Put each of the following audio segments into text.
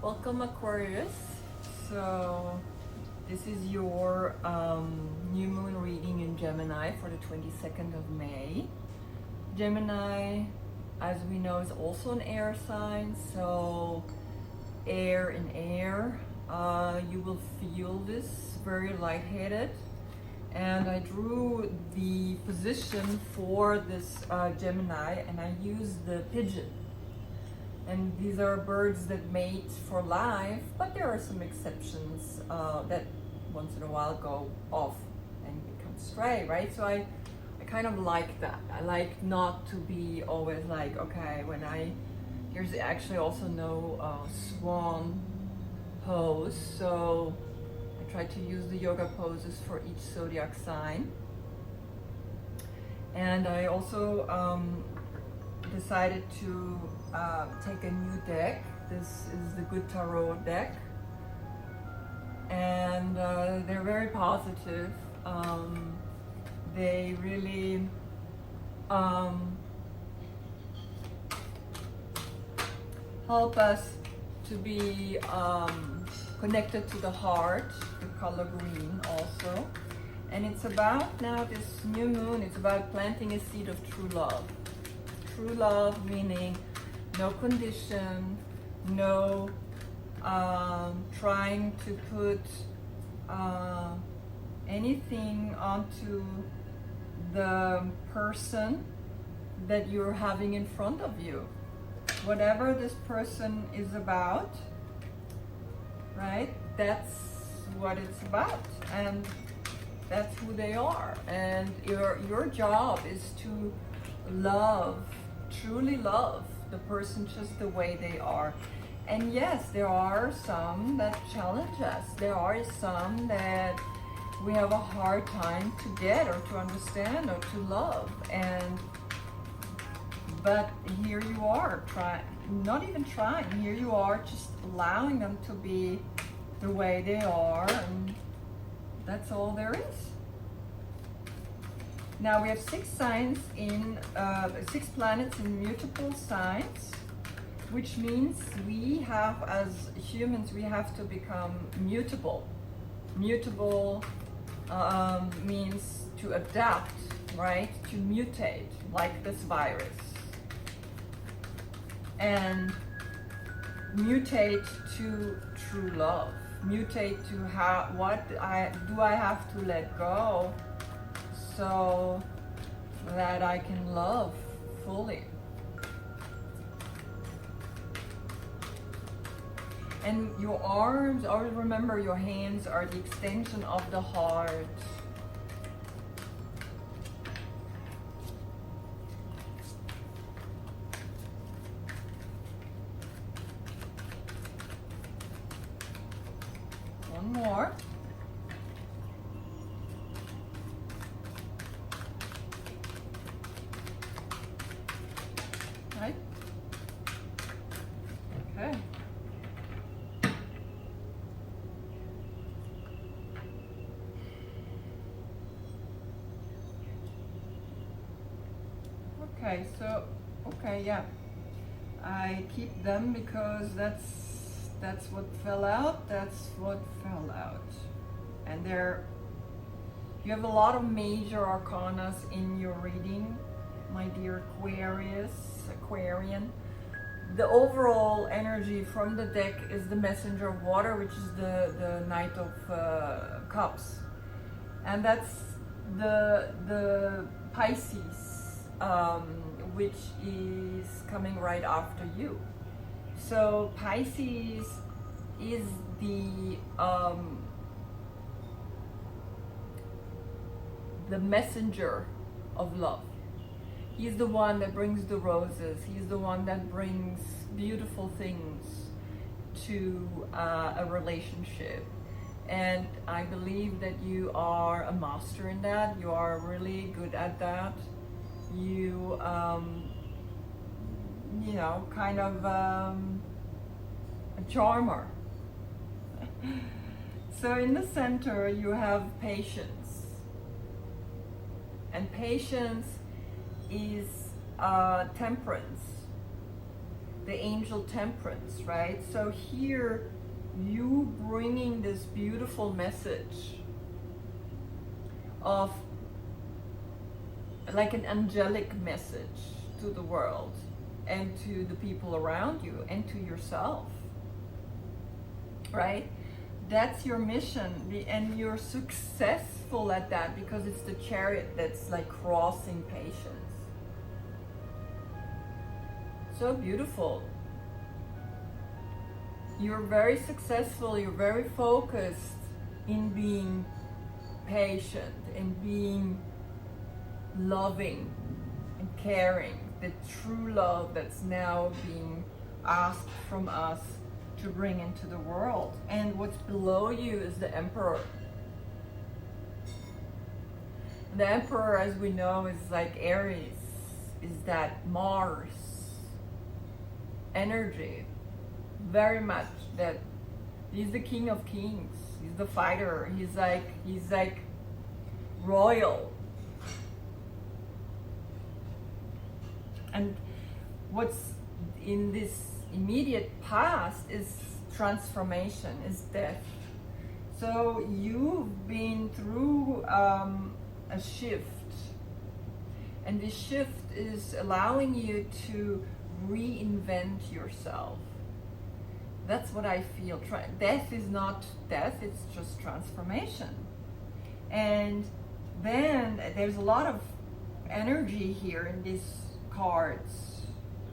Welcome, Aquarius. So this is your new moon reading in Gemini for the 22nd of May. Gemini, as we know, is also an air sign, so air in air. You will feel this very lightheaded. And I drew the position for this Gemini, and I used the pigeon. And these are birds that mate for life, but there are some exceptions that once in a while go off and become stray, right? So I kind of like that. I like not to be always like, okay, there's actually also no swan pose, so I try to use the yoga poses for each zodiac sign. And I also decided to take a new deck. This is the Good Tarot deck, and they're very positive. They really help us to be connected to the heart, the color green also. And it's about, now this new moon, it's about planting a seed of true love. True love meaning no condition, no trying to put anything onto the person that you're having in front of you. Whatever this person is about, right? That's what it's about, and that's who they are. And your job is to love, truly love the person just the way they are. And yes, there are some that challenge us. There are some that we have a hard time to get or to understand or to love. But here you are, not even trying, here you are just allowing them to be the way they are, and that's all there is. Now we have 6 signs in 6 planets in mutable signs, which means we have, as humans, we have to become mutable. Mutable means to adapt, right? To mutate, like this virus. And mutate to true love. Mutate to what do I have to let go so that I can love fully. And your arms, always remember your hands are the extension of the heart. One more. Right? Okay. Okay, so, yeah. I keep them because that's what fell out, And you have a lot of major arcanas in your reading, my dear Aquarian. The overall energy from the deck is the Messenger of Water, which is the Knight of Cups. And that's the Pisces, which is coming right after you. So Pisces is the messenger of love. He's the one that brings the roses. He's the one that brings beautiful things to a relationship. And I believe that you are a master in that. You are really good at that. You, kind of a charmer. So in the center, you have patience. And patience is temperance. the angel Temperance, right? So here, you bringing this beautiful message of like an angelic message to the world and to the people around you and to yourself, right? That's your mission, and you're successful at that because it's the Chariot that's like crossing patience. So beautiful. You're very successful, you're very focused in being patient, in being loving and caring, the true love that's now being asked from us to bring into the world. And what's below you is the Emperor. The Emperor, as we know, is like Aries, is that Mars energy, very much that he's the King of Kings, he's the fighter, he's like royal. And what's in this immediate past is transformation, is death. So you've been through a shift, and this shift is allowing you to reinvent yourself. That's what I feel. Death is not death, it's just transformation. And then there's a lot of energy here in these cards.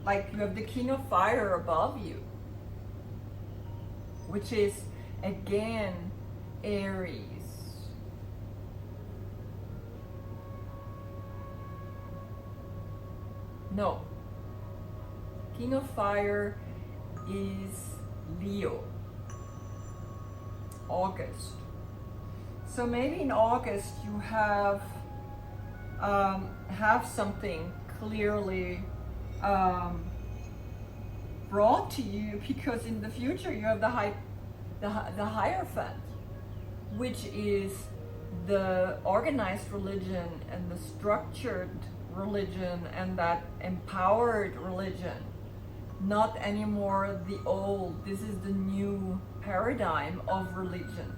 Like you have the King of Fire above you, which is again Aries. No. King of Fire is Leo. August. So maybe in August you have something clearly brought to you, because in the future you have the Hierophant, which is the organized religion and the structured religion and that empowered religion. Not anymore the old. This is the new paradigm of religion,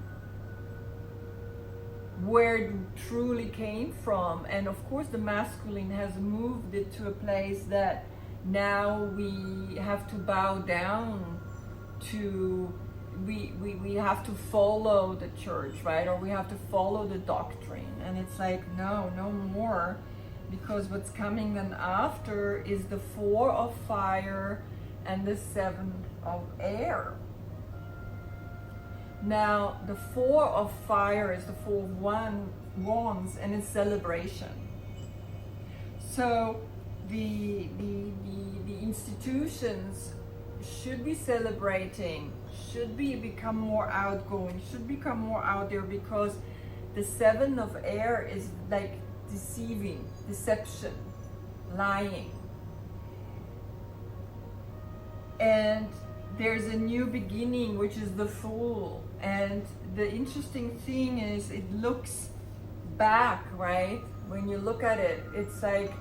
where it truly came from. And of course the masculine has moved it to a place that now we have to bow down to, we have to follow the church, right? Or we have to follow the doctrine. And it's like, no more, because what's coming then after is the 4 of Fire and the 7 of Air. Now, the 4 of Fire is the 4 of Wands, and it's celebration. So the institutions should be celebrating, should become more outgoing, should become more out there, because the 7 of Air is like deceiving, deception, lying. And there's a new beginning, which is the Fool. And the interesting thing is it looks back, right? When you look at it, it's like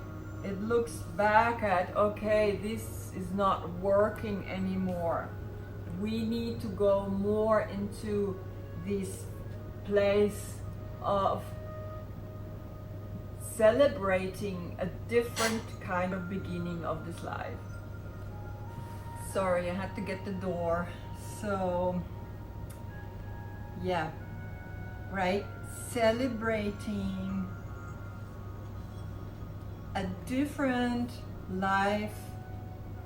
it looks back at, okay, this is not working anymore. We need to go more into this place of celebrating a different kind of beginning of this life. Sorry, I had to get the door. So, yeah, right? Celebrating a different life,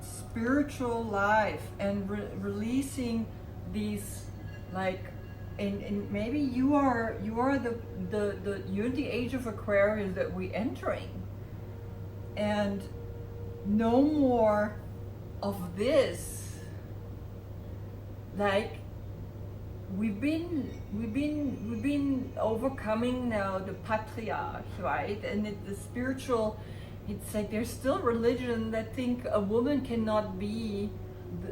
spiritual life, and releasing these, like, and maybe you're the age of Aquarius that we're entering, and no more of this. Like, we've been overcoming now the patriarch, right? And the spiritual, it's like there's still religion that think a woman cannot be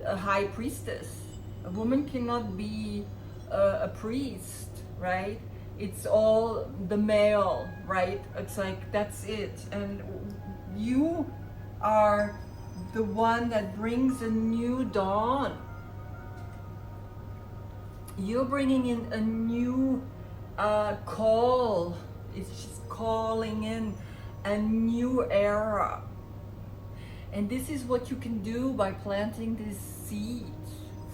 a high priestess, a woman cannot be a priest, right? It's all the male, right? It's like that's it. And you are the one that brings a new dawn. You're bringing in a new call. It's just calling in a new era. And this is what you can do by planting this seed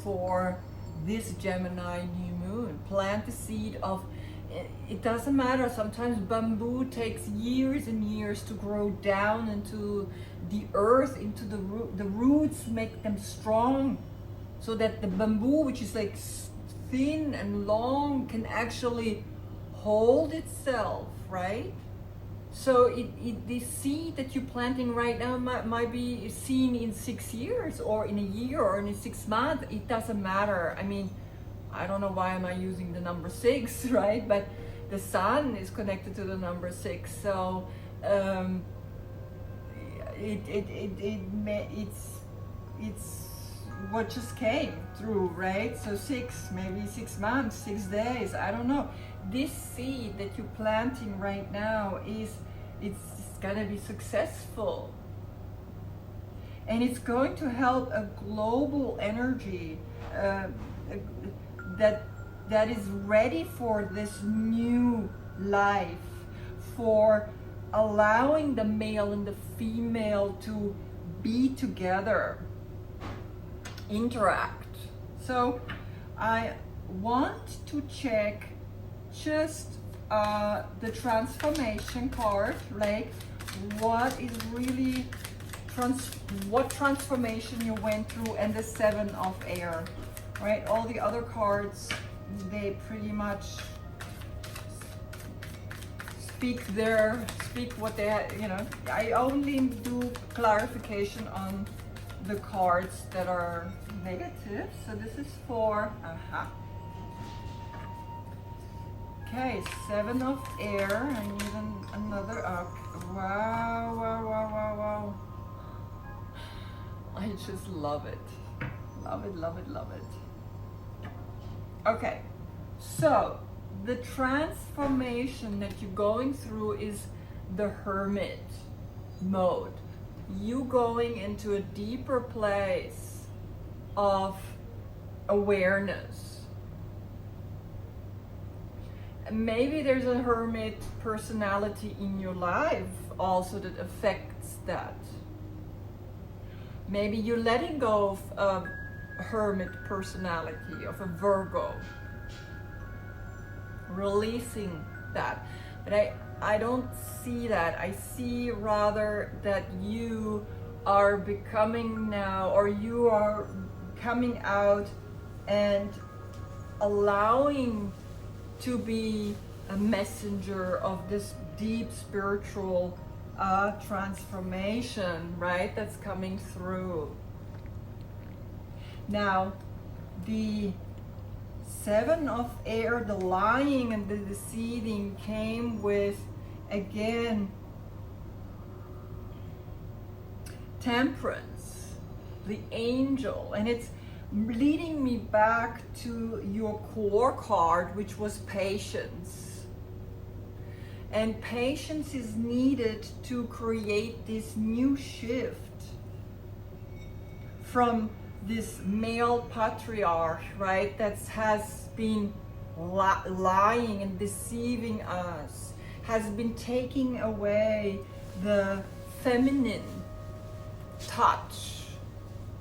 for this Gemini new moon. Plant the seed of, it doesn't matter, sometimes bamboo takes years and years to grow down into the earth, into the root. The roots make them strong, so that the bamboo, which is like thin and long, can actually hold itself, right? So the seed that you're planting right now might be seen in 6 years or in a year or in 6 months. It doesn't matter. I mean, I don't know why am I using the number 6, right? But the sun is connected to the number 6. So it's what just came through, right? So 6, maybe 6 months, 6 days, I don't know. This seed that you're planting right now it's gonna be successful, and it's going to help a global energy that is ready for this new life, for allowing the male and the female to be together, interact. So I want to check just the transformation card, like what is really what transformation you went through, and the 7 of air, right? All the other cards, they pretty much speak what they, you know. I only do clarification on the cards that are negative. So this is for okay, 7 of air. I need another up. Wow. I just love it. Love it. Okay, so the transformation that you're going through is the hermit mode. You going into a deeper place of awareness. Maybe there's a hermit personality in your life also that affects that. Maybe you're letting go of a hermit personality, of a Virgo. Releasing that. But I don't see that. I see rather that you are becoming now, or you are coming out and allowing to be a messenger of this deep spiritual transformation, right? That's coming through. Now, the 7 of air, the lying and the deceiving, came with, again, temperance, the angel, and it's leading me back to your core card, which was patience. And patience is needed to create this new shift from this male patriarch, right, that has been lying and deceiving us, has been taking away the feminine touch,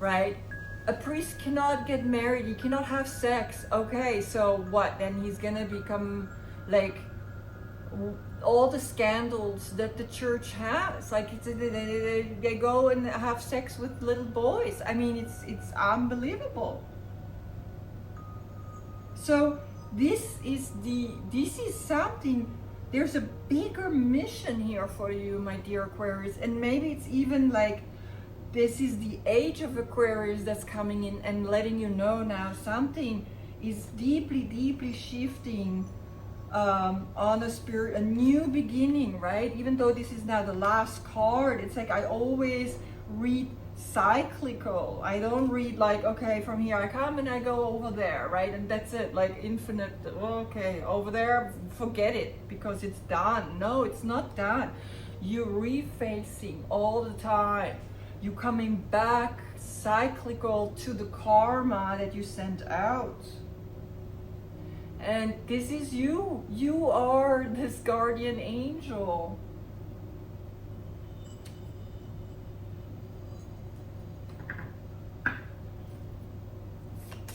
right? A priest cannot get married, he cannot have sex. Okay, so what? Then he's gonna become like all the scandals that the church has. Like they go and have sex with little boys. I mean, it's unbelievable. So this is something. There's a bigger mission here for you, my dear Aquarius, and maybe it's even like, this is the age of Aquarius that's coming in and letting you know now something is deeply shifting on a new beginning, right? Even though this is now the last card, it's like I always read cyclical. I don't read like, okay, from here I come and I go over there, right? And that's it, like infinite. Okay, over there, forget it because it's done. No, it's not done. You're refacing all the time. You coming back cyclical to the karma that you sent out. And this is you. You are this guardian angel.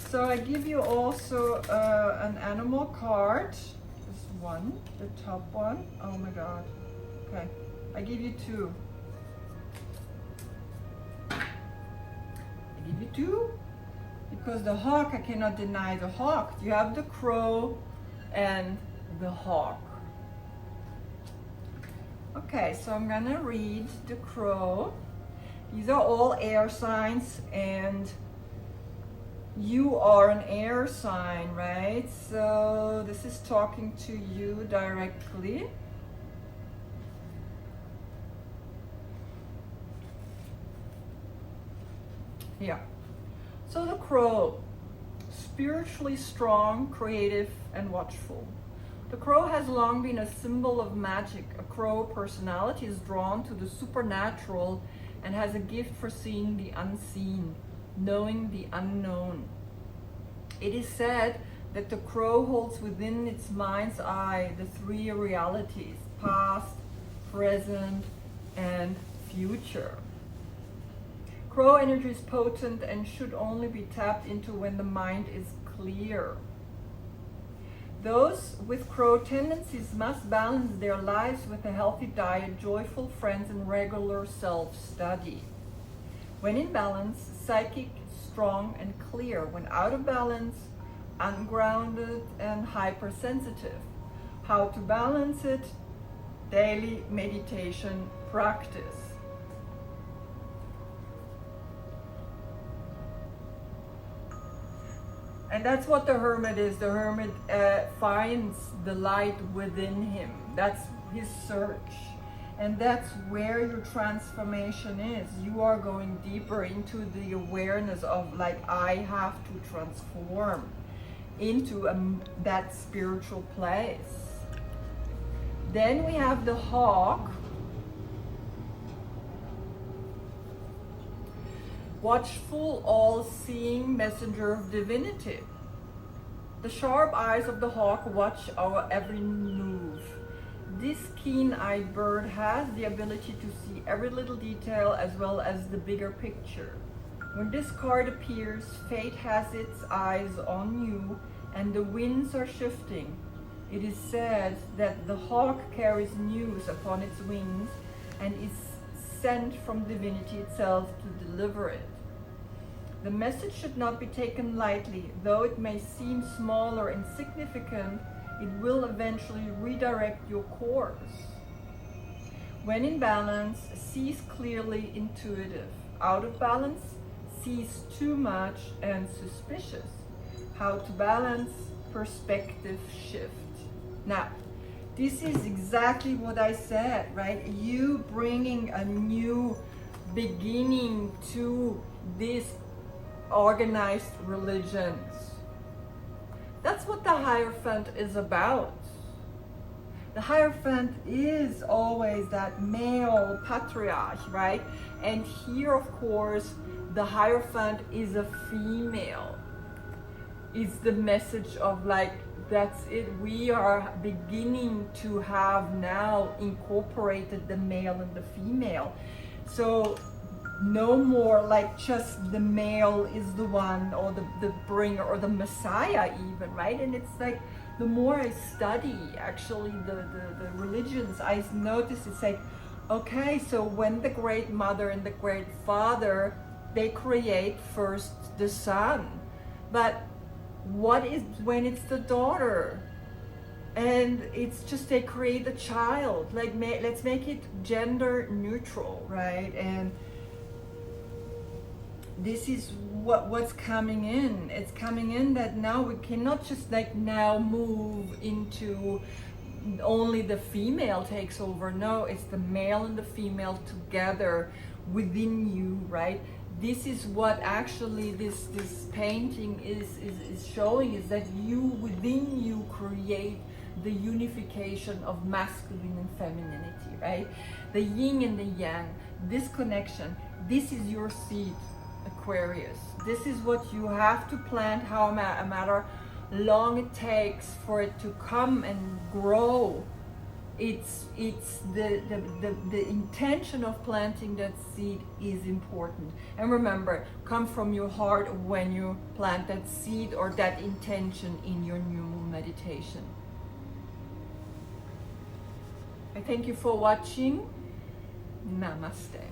So I give you also an animal card. This one, the top one. Oh my God. Okay, I give you two. I give you two because the hawk, I cannot deny the hawk. You have the crow and the hawk. Okay, so I'm gonna read the crow. These are all air signs, and you are an air sign, right? So this is talking to you directly. Yeah. So the crow, spiritually strong, creative, and watchful. The crow has long been a symbol of magic. A crow personality is drawn to the supernatural and has a gift for seeing the unseen, knowing the unknown. It is said that the crow holds within its mind's eye the three realities: past, present, and future. Crow energy is potent and should only be tapped into when the mind is clear. Those with crow tendencies must balance their lives with a healthy diet, joyful friends, and regular self-study. When in balance, psychic, strong, and clear. When out of balance, ungrounded and hypersensitive. How to balance it? Daily meditation practice. And that's what the hermit is. The hermit finds the light within him. That's his search. And that's where your transformation is. You are going deeper into the awareness of, like, I have to transform into that spiritual place. Then we have the hawk. Watchful, all-seeing messenger of divinity. The sharp eyes of the hawk watch our every move. This keen-eyed bird has the ability to see every little detail as well as the bigger picture. When this card appears, fate has its eyes on you and the winds are shifting. It is said that the hawk carries news upon its wings and is sent from divinity itself to deliver it. The message should not be taken lightly. Though it may seem small or insignificant, it will eventually redirect your course. When in balance, sees clearly, intuitive. Out of balance, sees too much and suspicious. How to balance, perspective shift. Now, this is exactly what I said, right? You bringing a new beginning to this organized religions. That's what the Hierophant is about. The Hierophant is always that male patriarch, right? And here, of course, the Hierophant is a female. It's the message of, like, that's it. We are beginning to have now incorporated the male and the female. So no more like just the male is the one, or the bringer, or the Messiah even, right? And it's like, the more I study actually the religions, I notice it's like, okay, so when the great mother and the great father, they create first the son, but what is when it's the daughter? And it's just, they create a child. Like, let's make it gender neutral, right? And this is what's coming in. It's coming in that now we cannot just like now move into only the female takes over. No, it's the male and the female together within you, right? This is what actually this painting is showing, is that you within you create the unification of masculine and femininity, right? The yin and the yang, this connection, This is your seed, Aquarius. This is what you have to plant, how matter long it takes for it to come and grow. It's the intention of planting that seed is important. And remember, come from your heart when you plant that seed or that intention in your new moon meditation. I thank you for watching. Namaste.